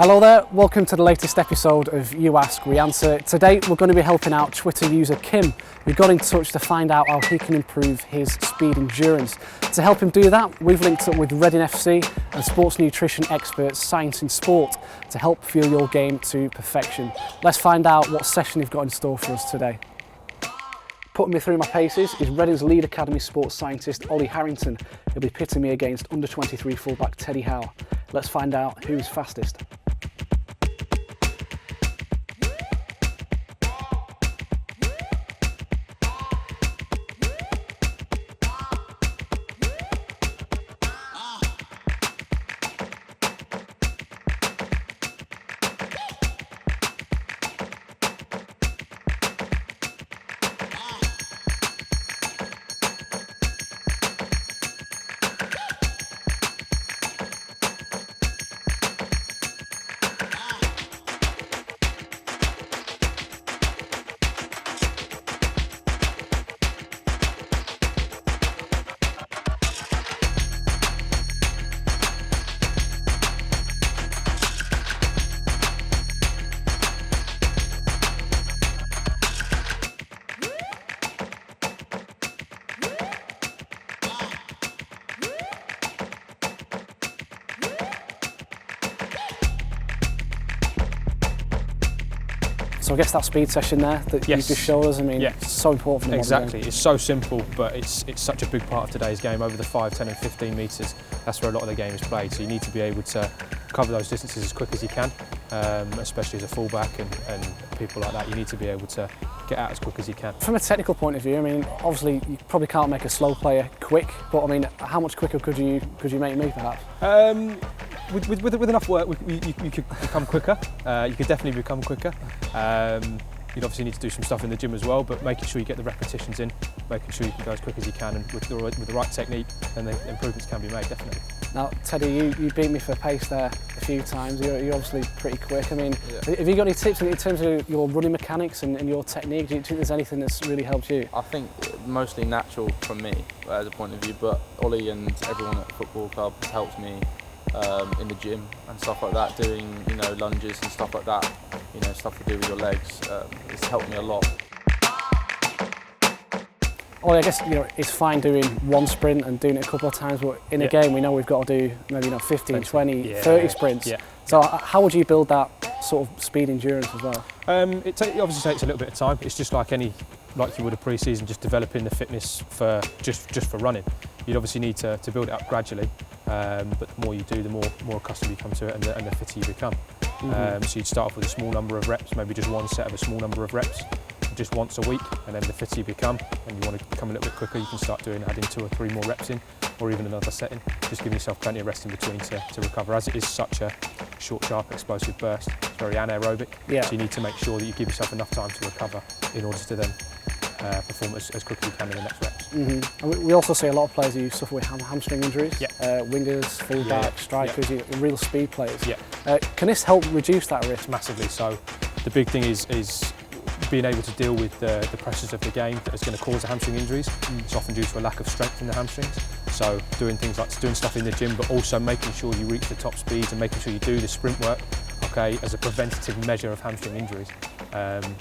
Hello there, welcome to the latest episode of You Ask, We Answer. Today we're going to be helping out Twitter user Kim, who got in touch to find out how he can improve his speed endurance. To help him do that, we've linked up with Reading FC and sports nutrition expert Science in Sport to help fuel your game to perfection. Let's find out what session they've got in store for us today. Putting me through my paces is Reading's lead academy sports scientist Ollie Harrington. He'll be pitting me against under-23 fullback Teddy Howe. Let's find out who's fastest. So I guess that speed session there that you just showed us, I mean, it's so important for the Exactly, it's so simple, but it's such a big part of today's game. Over the 5, 10 and 15 metres, that's where a lot of the game is played. So you need to be able to cover those distances as quick as you can, especially as a fullback and people like that. You need to be able to get out as quick as you can. From a technical point of view, I mean, obviously you probably can't make a slow player quick, but I mean, how much quicker could you make me perhaps? With enough work, you could become quicker. You could definitely become quicker. You'd obviously need to do some stuff in the gym as well, but making sure you get the repetitions in, making sure you can go as quick as you can, and with the right technique, then the improvements can be made, definitely. Now, Teddy, you beat me for pace there a few times. You're obviously pretty quick. I mean, have you got any tips in terms of your running mechanics and your technique? Do you think there's anything that's really helped you? I think mostly natural from me as a point of view, but Ollie and everyone at the football club has helped me in the gym and stuff like that, doing lunges and stuff like that, stuff to do with your legs. It's helped me a lot. Well, I guess it's fine doing one sprint and doing it a couple of times, but in a game we know we've got to do maybe 15, 20, 30 sprints. Yeah. So how would you build that sort of speed endurance as well? It obviously takes a little bit of time. It's just like you would a pre-season, just developing the fitness for just for running. You'd obviously need to build it up gradually, but the more you do, the more accustomed you come to it, and the fitter you become. So you'd start off with a small number of reps, maybe just one set of a small number of reps, just once a week, and then the fitter you become, and you want to become a little bit quicker, you can start adding 2 or 3 more reps in, or even another set in. Just giving yourself plenty of rest in between to recover, as it is such a short, sharp, explosive burst. It's very anaerobic, so you need to make sure that you give yourself enough time to recover in order to then perform as quickly as you can in the next reps. And we also see a lot of players who suffer with hamstring injuries, wingers, full-back, strikers, real speed players. Can this help reduce that risk? Massively. So the big thing is being able to deal with the pressures of the game that is going to cause the hamstring injuries. It's often due to a lack of strength in the hamstrings. So doing things like doing stuff in the gym, but also making sure you reach the top speeds and making sure you do the sprint work, as a preventative measure of hamstring injuries.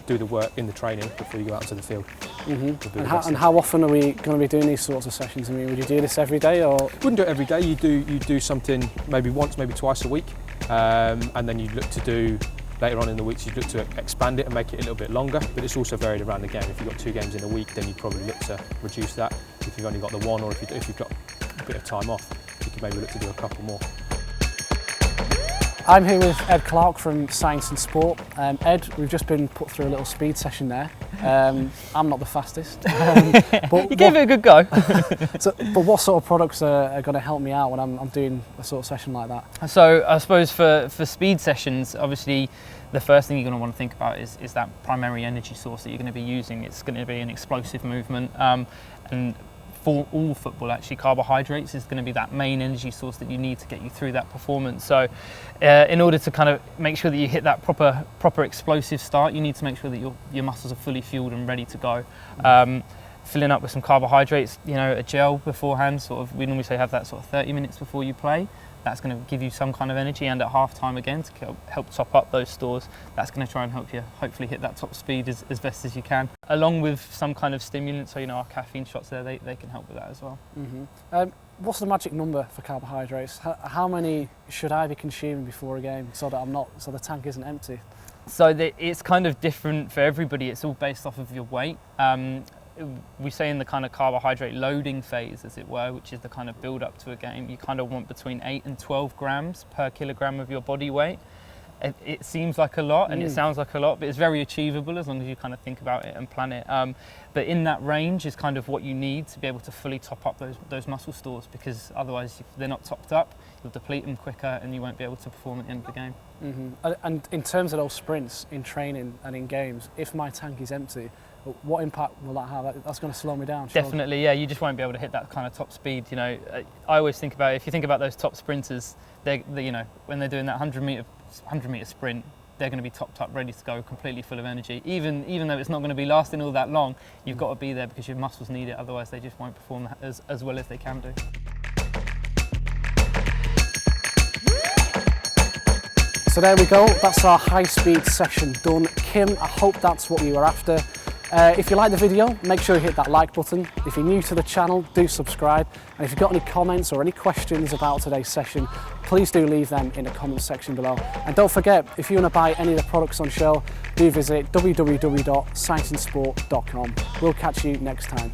Do the work in the training before you go out into the field. And how often are we going to be doing these sorts of sessions? I mean, would you do this every day, or? Wouldn't do it every day. You do something maybe once, maybe twice a week, and then you look to do. Later on in the weeks, you'd look to expand it and make it a little bit longer, but it's also varied around the game. If you've got 2 games in a week, then you'd probably look to reduce that. If you've only got the one, or if you've got a bit of time off, you could maybe look to do a couple more. I'm here with Ed Clark from Science and Sport. Ed, we've just been put through a little speed session there. I'm not the fastest. But you gave it a good go. But what sort of products are going to help me out when I'm doing a sort of session like that? So I suppose for speed sessions, obviously the first thing you're going to want to think about is that primary energy source that you're going to be using. It's going to be an explosive movement, and for all football actually, carbohydrates is going to be that main energy source that you need to get you through that performance. So in order to kind of make sure that you hit that proper explosive start, you need to make sure that your muscles are fully fueled and ready to go. Filling up with some carbohydrates, a gel beforehand, we normally say have that sort of 30 minutes before you play. that's going to give you some kind of energy, and at half time again to help top up those stores, that's going to try and help you hopefully hit that top speed as best as you can, along with some kind of stimulant. So our caffeine shots there, they can help with that as well. What's the magic number for carbohydrates? How many should I be consuming before a game so that so the tank isn't empty? So it's kind of different for everybody. It's all based off of your weight. We say in the kind of carbohydrate loading phase, as it were, which is the kind of build up to a game, you kind of want between 8 and 12 grams per kilogram of your body weight. It seems like a lot and it sounds like a lot, but it's very achievable as long as you kind of think about it and plan it. But in that range is kind of what you need to be able to fully top up those muscle stores, because otherwise, if they're not topped up, you'll deplete them quicker and you won't be able to perform at the end of the game. And in terms of those sprints in training and in games, if my tank is empty, what impact will that have? That's going to slow me down, surely. Definitely, yeah. You just won't be able to hit that kind of top speed. I always think about it, if you think about those top sprinters, they when they're doing that 100 meter sprint, they're going to be topped up, ready to go, completely full of energy. Even though it's not going to be lasting all that long, you've got to be there because your muscles need it. Otherwise, they just won't perform as well as they can do. So there we go, that's our high speed session done. Kim, I hope that's what you were after. If you like the video, make sure you hit that like button. If you're new to the channel, do subscribe. And if you've got any comments or any questions about today's session, please do leave them in the comments section below. And don't forget, if you want to buy any of the products on show, do visit www.scienceandsport.com. We'll catch you next time.